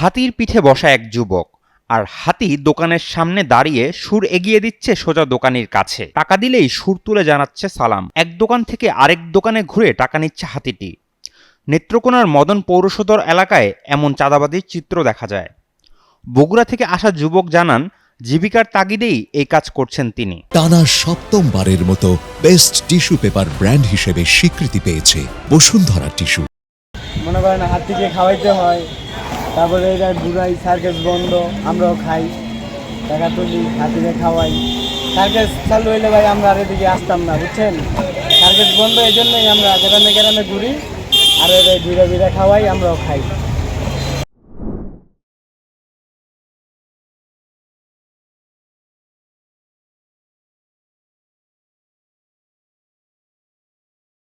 হাতির পিঠে বসা এক যুবক, আর হাতি দোকানের সামনে দাঁড়িয়ে সুর এগিয়ে দিচ্ছে সোজা দোকানির কাছে। টাকা দিলেই সুর তুলে জানাচ্ছে সালাম। এক দোকান থেকে আরেক দোকানে ঘুরে টাকা নিচ্ছে হাতিটি। নেত্রকোনার মদন পৌরসদর এলাকায় এমন চাঁদাবাজির চিত্র দেখা যায়। বগুড়া থেকে আসা যুবক জানান, জীবিকার তাগিদেই এই কাজ করছেন তিনি। টানা সপ্তমবারের মতো বেস্ট টিস্যু পেপার ব্র্যান্ড হিসেবে স্বীকৃতি পেয়েছে বসুন্ধরা টিস্যু। মনে করেন হাতিকে খাওয়াইতে হয়, তারপরে এটা ঘুরাই, সার্কাস বন্ধ, আমরাও খাই, টাকা তুলি, হাতিকে খাওয়াই। সার্কাস চালু হইলে ভাই আমরা আর এদিকে আসতাম না, বুঝছেন। সার্কাস বন্ধ এই জন্যই আমরা গ্রামে গ্রামে ঘুরি, আর ঘুরে ঘুরে খাওয়াই, আমরাও খাই।